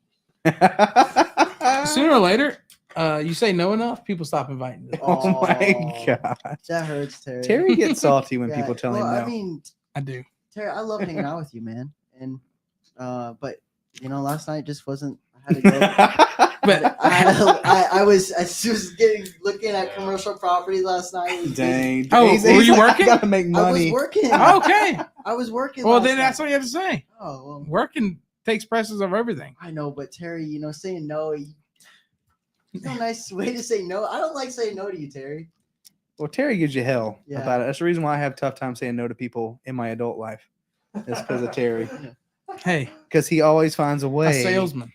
Sooner or later, you say no enough, people stop inviting you. Oh my Oh. god. that hurts, Terry. Terry gets salty when Yeah, people tell him well, no. I mean, I do. Terry, I love hanging out with you, man. And But last night just wasn't. I had to go. But I was looking at commercial properties last night. It was busy. Dang. Oh, were you like, working? I gotta make I was money. working. okay. I was working. Well, last then night. that's all you have to say. Oh well. Working takes precedence over everything. I know, but Terry, saying no. No nice way to say no. I don't like saying no to you, Terry. Well, Terry gives you hell Yeah. about it. That's the reason why I have a tough time saying no to people in my adult life. It's because of Terry. Hey, Because he always finds a way. a salesman.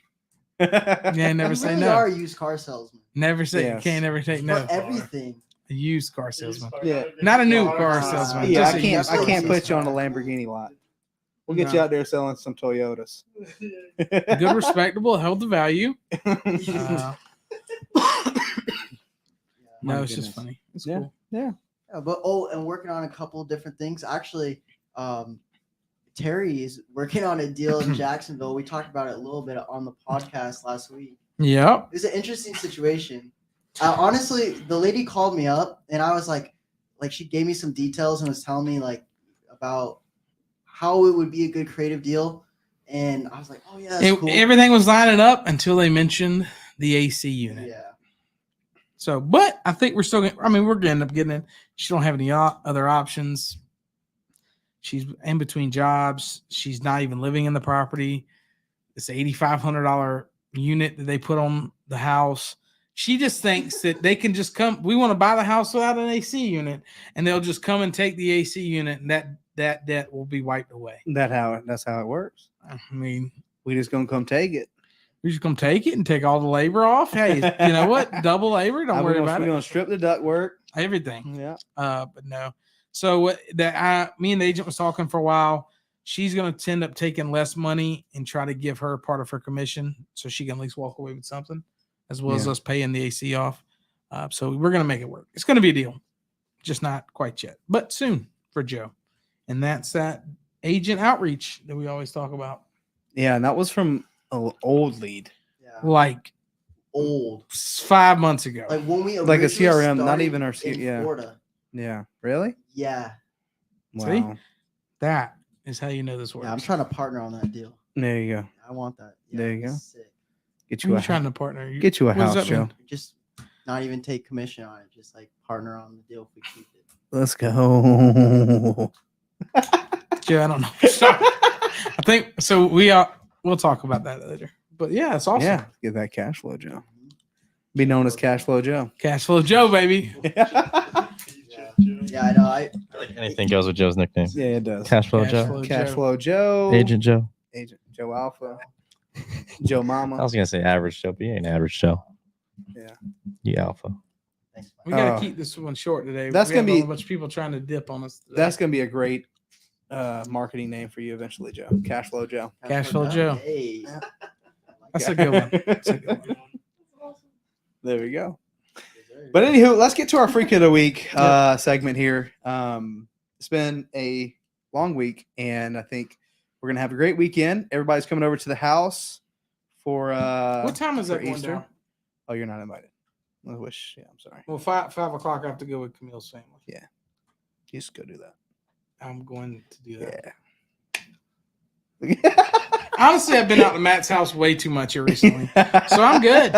Yeah, never You say really no. are a used car salesman. Never say Yes. you can't ever take For no. everything. A used car salesman. Yeah. Not a new car salesman. Yeah, just I a can't. used I car can't salesman. put you on a Lamborghini lot. We'll get No. you out there selling some Toyotas. Good, respectable, held the value. My No, it's just goodness. funny. It's Yeah. cool. Yeah, but and working on a couple different things. Actually, Terry is working on a deal in Jacksonville. We talked about it a little bit on the podcast last week. Yep. It was an interesting situation. Honestly, the lady called me up and I was like she gave me some details and was telling me about how it would be a good creative deal. And I was like, oh yeah, that's cool. Everything was lining up until they mentioned the AC unit. Yeah. So, but I think we're still. We're going to end up getting it. She don't have any other options. She's in between jobs. She's not even living in the property. It's $8,500 unit that they put on the house. She just thinks that they can just come. We want to buy the house without an AC unit, and they'll just come and take the AC unit, and that debt will be wiped away. That's how it works. I mean, We just gonna come take it. we're just gonna take it and take all the labor off. Hey, you know what? Double labor. Don't worry about We're it. gonna strip the duct work. Everything. Yeah. But no. So me and the agent was talking for a while. She's going to end up taking less money and try to give her part of her commission so she can at least walk away with something, as well as us paying the AC off. So we're going to make it work. It's going to be a deal, just not quite yet, but soon for Joe. And that's that agent outreach that we always talk about. Yeah, and that was from an old lead. Yeah. Like Old. 5 months ago. Like when we Like a originally CRM, not started even our in yeah. Florida. Yeah. Really? Yeah. Wow. See? That is how you know this works. Yeah, I'm trying to partner on that deal. There you go. I want that. Yeah, There you that's go. Sick. Get Who you are a you trying to partner? get you a What does house, that mean? Joe. Just not even take commission on it. Just partner on the deal if we keep it. Let's go. Yeah, I don't know. I think so. We'll talk about that later. But yeah, it's awesome. Yeah, get that cash flow, Joe. Be known as Cash Flow Joe. Cash Flow Joe, baby. Yeah, I know. I like anything goes with Joe's nickname. Yeah, it does. Cash Flow Cash Joe. Flow Cash Joe. Flow Joe. Agent Joe. Agent Joe Alpha. Joe I Mama. was gonna say average Joe, but you ain't average Joe. Yeah. You alpha. Thanks, We got to Oh. keep this one short today. That's We gonna have be- a bunch of people trying to dip on us. Today. That's gonna be a great marketing name for you eventually, Joe. Cash Flow Joe. Cash Flow Joe. Hey. That's a good one. That's a good one. There we go. But anywho, let's get to our freak of the week segment here. It's been a long week, and I think we're gonna have a great weekend. Everybody's coming over to the house for What time is for that going Easter. down? Oh, you're not invited. I wish. Yeah, I'm sorry. Well, 5 o'clock. I have to go with Camille's family. Just go do that. I'm going to do that. Yeah. Honestly, I've been out to Matt's house way too much here recently, so I'm good.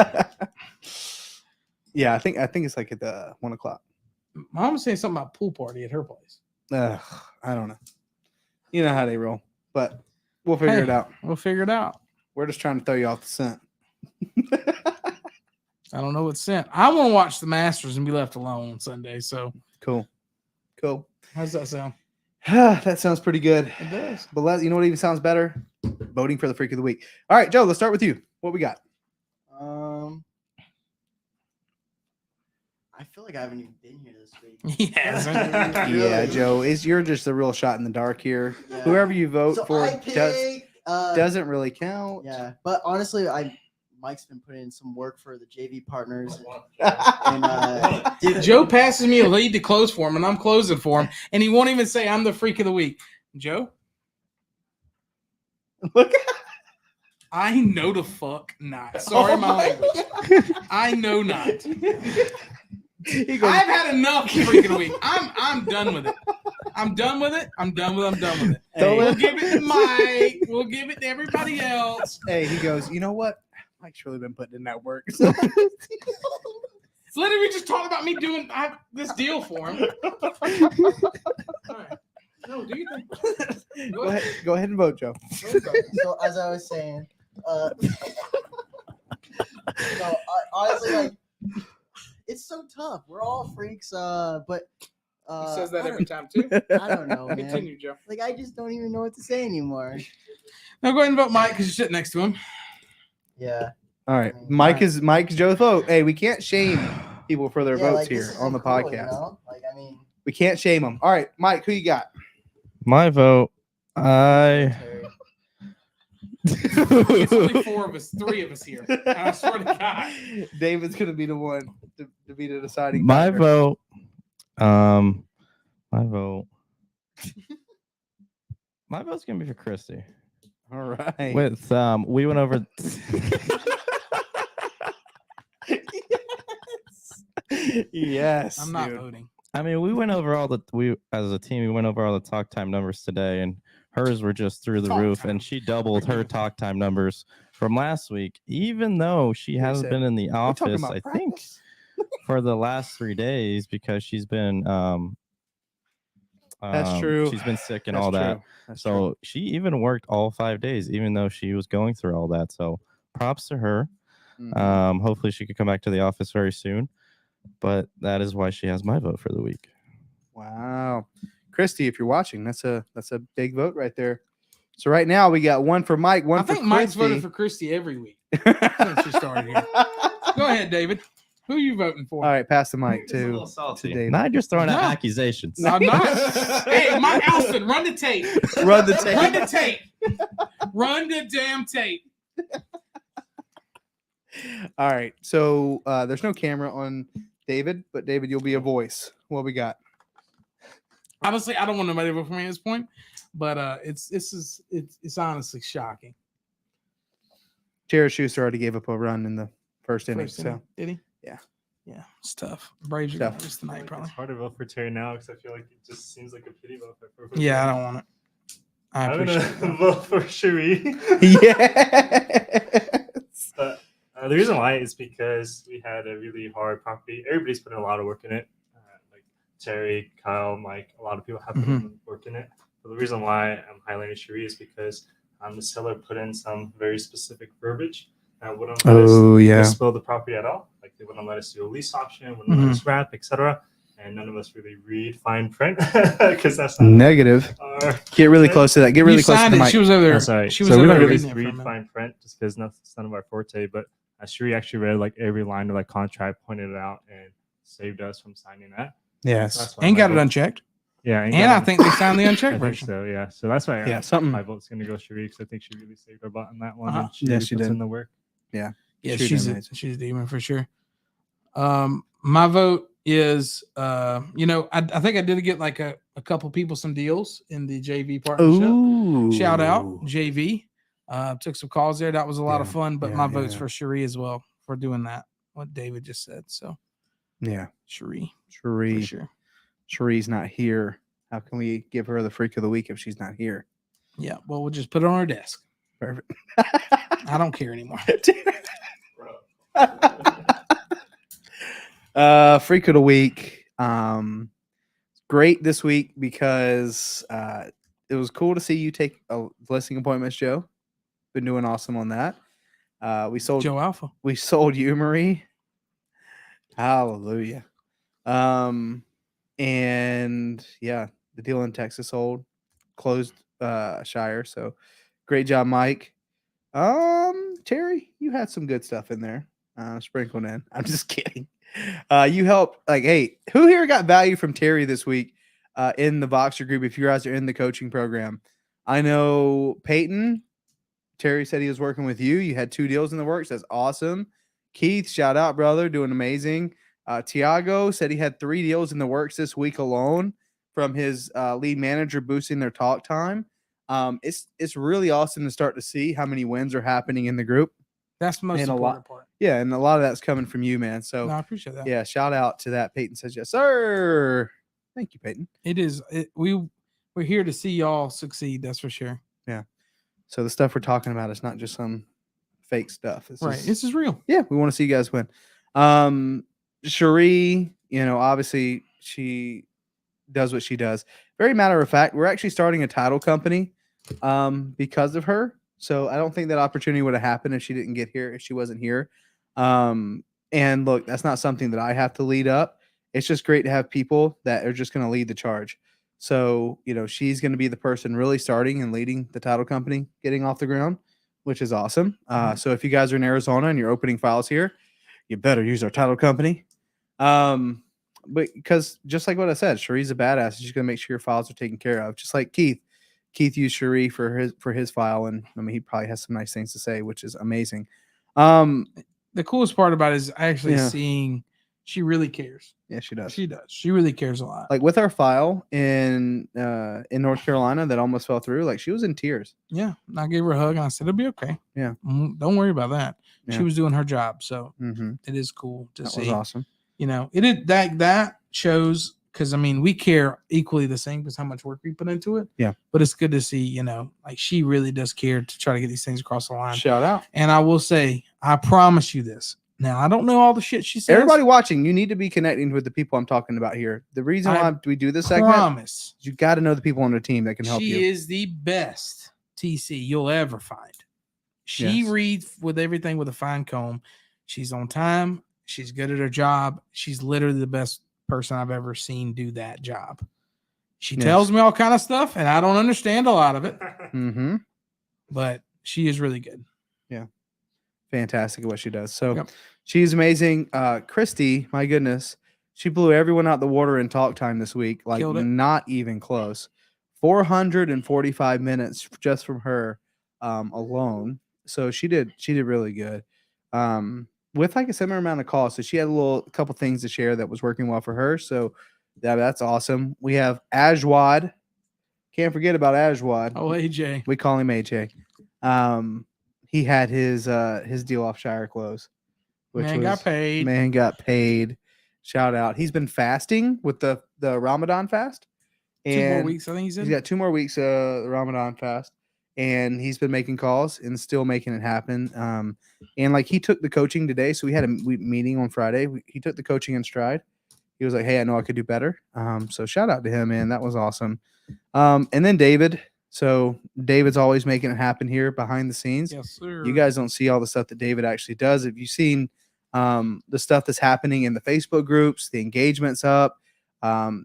Yeah, I think it's like at the 1 o'clock. Mom was saying something about pool party at her place. I don't know. You know how they roll, but we'll figure Hey. it out. We'll figure it out. We're just trying to throw you off the scent. I don't know what's sent. I want to watch the Masters and be left alone on Sunday. So Cool. how's that sound? That sounds pretty good. It does. But you know what even sounds better? Voting for the freak of the week. All right, Joe, let's start with you. What we got? I feel like I haven't even been here this week. Yes. Yeah, Joe, you're just a real shot in the dark here. Yeah. Whoever you vote So for I picked, doesn't really count. Yeah, but honestly, Mike's been putting in some work for the JV partners. And, Joe passes me a lead to close for him, and I'm closing for him, and he won't even say I'm the freak of the week. Joe, Look. I know the fuck not. Sorry, my language. I know not. He goes, I've had enough freaking week. I'm done with it. I'm done with it. I'm done with it. Hey. We'll give it to Mike. We'll give it to everybody else. hey, he goes, you know what? Mike's really been putting in that work. It's literally just talking about me doing this deal for him. All right. No, do you think? Go ahead and vote, Joe. So as I was saying, honestly, like, it's so tough. We're all freaks, but He says that I every time too. I don't know, man. Continue, Joe. Like, I just don't even know what to say anymore. Now go ahead and vote Mike because you're sitting next to him. Yeah. All right. Mike's Joe's vote. Hey, we can't shame people for their Yeah, votes like, this here isn't on the cool, podcast. You know? Like, I mean, We can't shame them. All right, Mike, who you got? My vote. I Terry. It's only 3 of us here. And I swear to God. David's gonna be the one to be the deciding my factor. vote. My vote. My vote's gonna be for Christy. All right. With we went over. Yes. I'm not dude. voting. I mean, we went over we as a team. We went over all the talk time numbers today, and hers were just through the Talk roof. time. And she doubled her talk time numbers from last week, even though she Wait a hasn't second. been in the We're talking office. about I think practice? for the last 3 days because she's been That's true. She's been sick and That's all true. that. That's So true. she even worked all 5 days, even though she was going through all that. So props to her. Mhm. Hopefully she could come back to the office very soon. But that is why she has my vote for the week. Wow, Christy, if you're watching, that's a big vote right there. So right now we got one for Mike, one I for think Mike's Christy. voted for Christy every week since we started here. Go ahead, David. Who are you voting for? All right, pass the mic It's a little to salty. David. Not just throwing out No. accusations. I'm not. Hey, Mike Alston, run the tape. Run the tape. Run the tape. Run the damn tape. All right, so there's no camera on David, but David, you'll be a voice. What we got? Honestly, I don't want nobody to vote for me at this point, but it's honestly shocking. Jared Schuster already gave up a run in the first inning. First inning, So did he? Yeah. Yeah, it's tough. Braves are Tough. going to lose tonight, probably. It's hard to vote for Terry now because I feel like it just seems like a pity vote. Yeah, I don't want it. I I'm appreciate gonna it. vote for Cherie. yes. But the reason why is because we had a really hard property. Everybody's put in a lot of work in it. Like Terry, Kyle, Mike, a lot of people have put in work in it. But the reason why I'm highlighting Cherie is because the seller put in some very specific verbiage that wouldn't let us dispel the property at all. Like they wouldn't let us do a lease option, wouldn't let us wrap, etc. And none of us really read fine print because that's not Negative. Get really close to that. Get really You close to signed the it. mic. She was over there. That's right. She was So we over don't there really reading it for a read minute. fine print just because that's none of our forte. But Cherie actually read like every line of like contract, pointed it out, and saved us from signing that. Yes. That's why And my got it vote- unchecked. Yeah, And I think they signed the I unchecked think version. so. Yeah, so that's why Yeah, something. my vote's gonna go Cherie because I think she really saved our butt on that one. Uh-huh. And she Yes, really she puts did. in the work. Yeah, She's she's amazing. a demon for sure. My vote is I think I did get like a couple people some deals in the JV partnership. Ooh. Shout out JV. Took some calls there. That was a lot of Yeah, fun. But yeah, my vote's yeah. for Cherie as well for doing that. What David just said. So Yeah. Cherie for Cherie. sure. Cherie's not here. How can we give her the freak of the week if she's not here? Yeah. Well, we'll just put it on our desk. Perfect. I don't care anymore. Freak of the week. Great this week because it was cool to see you take a listing appointments, Joe. Been doing awesome on that. We sold Joe Alpha. we sold you, Marie. Hallelujah. And yeah, the deal in Texas sold, closed Shire. So great job, Mike. Terry, you had some good stuff in there. Sprinkled in. I'm just kidding. You helped, like, hey, who here got value from Terry this week in the Voxer group if you guys are in the coaching program? I know Peyton, Terry said he was working with you. You had 2 deals in the works. That's awesome. Keith, shout out, brother, doing amazing. Tiago said he had 3 deals in the works this week alone from his lead manager boosting their talk time. It's really awesome to start to see how many wins are happening in the group. That's the most And a important part. Yeah, and a lot of that's coming from you, man. So No, I appreciate that. yeah, shout out to that. Peyton says yes, sir. Thank you, Peyton. It is. We're here to see y'all succeed. That's for sure. So the stuff we're talking about is not just some fake stuff. Right. This is real. Yeah, we want to see you guys win. Cherie, obviously she does what she does. Very matter of fact, we're actually starting a title company because of her. So I don't think that opportunity would have happened if she didn't get here, if she wasn't here. And look, that's not something that I have to lead up. It's just great to have people that are just going to lead the charge. So, she's going to be the person really starting and leading the title company, getting off the ground, which is awesome. So if you guys are in Arizona and you're opening files here, you better use our title company. But because just like what I said, Cherie's a badass. She's going to make sure your files are taken care of. Just like Keith. Keith used Cherie for his file, and I mean he probably has some nice things to say, which is amazing. The coolest part about it is actually seeing she really cares. Yeah, she does. She does. She really cares a lot. Like with our file in North Carolina that almost fell through, like she was in tears. Yeah, and I gave her a hug and I said it'll be okay. Yeah, don't worry about that. Yeah. She was doing her job, so Mm-hmm. it is cool to see. That was awesome. It is that shows, because I mean we care equally the same because how much work we put into it. Yeah, but it's good to see like she really does care to try to get these things across the line. Shout out. And I will say, I promise you this. Now I don't know all the shit she says. Everybody watching, you need to be connecting with the people I'm talking about here. The reason why we do this segment is you got to know the people on the team that can help you. She is the best TC you'll ever find. She reads with everything with a fine comb. She's on time. She's good at her job. She's literally the best person I've ever seen do that job. She tells me all kind of stuff, and I don't understand a lot of it. Mm-hmm. But she is really good. Yeah. Fantastic at what she does. So she's amazing. Christy, my goodness, she blew everyone out the water in talk time this week. Like not even close. 445 minutes just from her alone. So she did really good. With like a similar amount of calls. So she had a couple things to share that was working well for her. So that's awesome. We have Ajwad. Can't forget about Ajwad. Oh, AJ. We call him AJ. He had his deal off Shire Close. Man got paid. Man got paid. Shout out. He's been fasting with the Ramadan fast. And 2 more weeks, I think he said. He's got 2 more weeks the Ramadan fast. And he's been making calls and still making it happen. And like he took the coaching today. So we had a meeting on Friday. He took the coaching in stride. He was like, hey, I know I could do better. So shout out to him, man. That was awesome. And then David. So David's always making it happen here behind the scenes. Yes, sir. You guys don't see all the stuff that David actually does. If you've seen the stuff that's happening in the Facebook groups, the engagements up,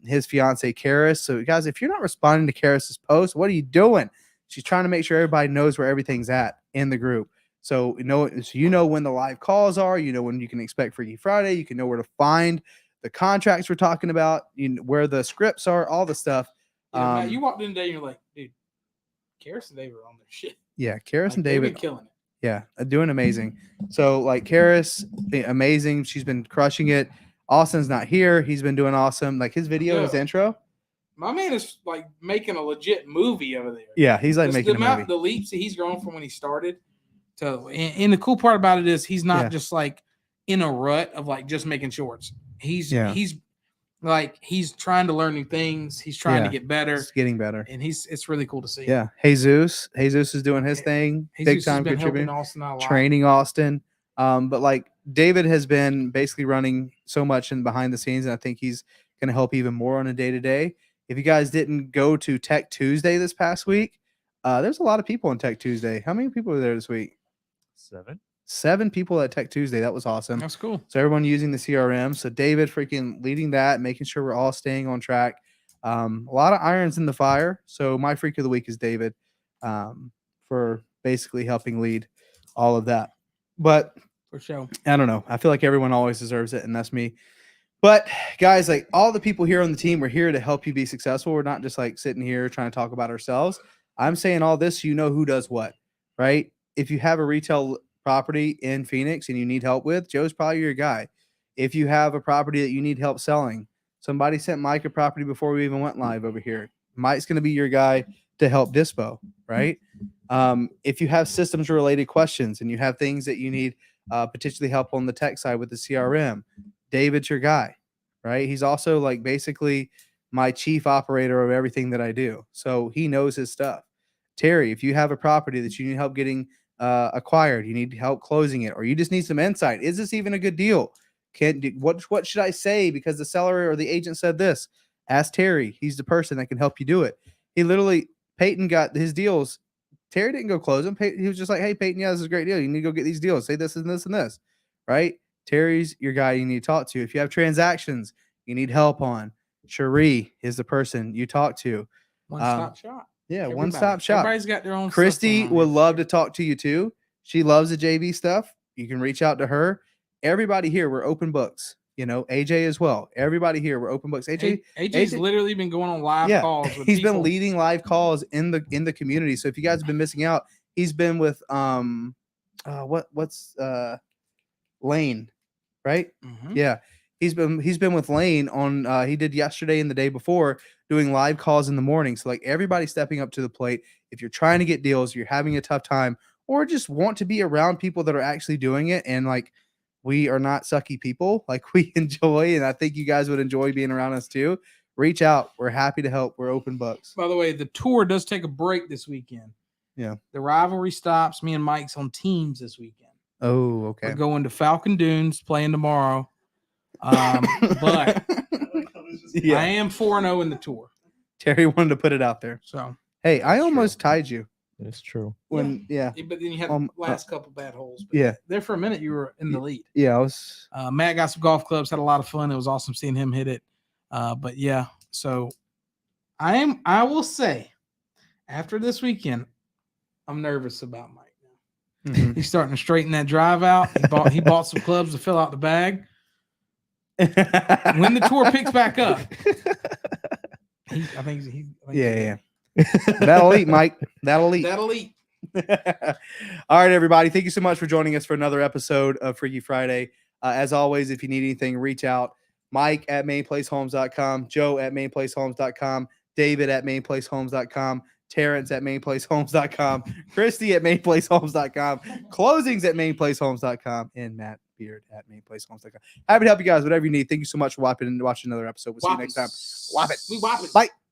his fiance Karis. So guys, if you're not responding to Karis's post, what are you doing? She's trying to make sure everybody knows where everything's at in the group. So when the live calls are, when you can expect Freaky Friday, you can know where to find the contracts we're talking about, where the scripts are, all the stuff. Yeah, Matt, you walked in today and you're like, dude, Karis and David are on their shit. Yeah, Karis and David killing it. Yeah, doing amazing. So like Karis, amazing. She's been crushing it. Austin's not here. He's been doing awesome. Like his video, his intro. My man is like making a legit movie over there. Yeah, he's like making a movie. The leaps that he's grown from when he started to, and the cool part about it is he's not just like in a rut of like just making shorts. He's like he's trying to learn new things. He's trying to get better. He's getting better, and it's really cool to see. Yeah, Jesus is doing his thing, big time contributing, training Austin. But like David has been basically running so much in behind the scenes, and I think he's going to help even more on a day to day. If you guys didn't go to Tech Tuesday this past week, there's a lot of people on Tech Tuesday. How many people were there this week? 7 people at Tech Tuesday. That was awesome. That's cool. So everyone using the CRM. So David freaking leading that, making sure we're all staying on track. A lot of irons in the fire. So my freak of the week is David for basically helping lead all of that. But for sure, I don't know. I feel like everyone always deserves it, and that's me. But guys, like all the people here on the team, we're here to help you be successful. We're not just like sitting here trying to talk about ourselves. I'm saying all this so you know who does what, right? If you have a retail property in Phoenix and you need help with, Joe's probably your guy. If you have a property that you need help selling, somebody sent Mike a property before we even went live over here. Mike's going to be your guy to help dispo, right? If you have systems related questions and you have things that you need potentially help on the tech side with the CRM. David's your guy, right? He's also like basically my chief operator of everything that I do. So he knows his stuff. Terry, if you have a property that you need help getting acquired, you need help closing it, or you just need some insight. Is this even a good deal? What should I say because the seller or the agent said this? Ask Terry. He's the person that can help you do it. He literally, Peyton got his deals. Terry didn't go close them. He was just like, hey, Peyton, yeah, this is a great deal. You need to go get these deals. Say this and this and this, right? Terry's your guy you need to talk to. If you have transactions you need help on, Cherie is the person you talk to. One-stop shop. Yeah, Everybody. one-stop shop. Everybody's got their own. Christy stuff going on would here. love to talk to you too. She loves the JV stuff. You can reach out to her. Everybody here, we're open books. You know, AJ as well. Everybody here, we're open books. AJ's literher's literally been going on live calls with he's people. been leading live calls in the community. So if you guys have been missing out, he's been with what's Lane, right? Mhm. Yeah. He's been with Lane on he did yesterday and the day before doing live calls in the morning. So like everybody stepping up to the plate. If you're trying to get deals, you're having a tough time, or just want to be around people that are actually doing it, and like we are not sucky people, like we enjoy, and I think you guys would enjoy being around us too. Reach out. We're happy to help. We're open books. By the way, the tour does take a break this weekend. Yeah. The rivalry stops. Me and Mike's on teams this weekend. Oh, okay. We're going to Falcon Dunes, playing tomorrow. But yeah. I am 4-0 in the tour. Terry wanted to put it out there. So hey, I That's almost tied you It's true. when yeah. but then you had the last couple bad holes. But Yeah. there for a minute you were in the lead. Yeah, I was Matt got some golf clubs, had a lot of fun. It was awesome seeing him hit it. But yeah, so I will say after this weekend, I'm nervous about Mike now. mhm. He's starting to straighten that drive out. He bought some clubs to fill out the bag. When the tour picks back up, I think yeah. That'll eat, Mike. That'll eat. that'll eat. All right, everybody. Thank you so much for joining us for another episode of Freaky Friday. As always, if you need anything, reach out. Mike at mainplacehomes.com, Joe at mainplacehomes.com, David at mainplacehomes.com, Terrence at mainplacehomes.com, Christy at mainplacehomes.com, closings at mainplacehomes.com, and Matt Beard at mainplacehomes.com. Happy to help you guys, whatever you need. Thank you so much for watching another episode. We'll see you next time. Whop it. We whop it. Bye.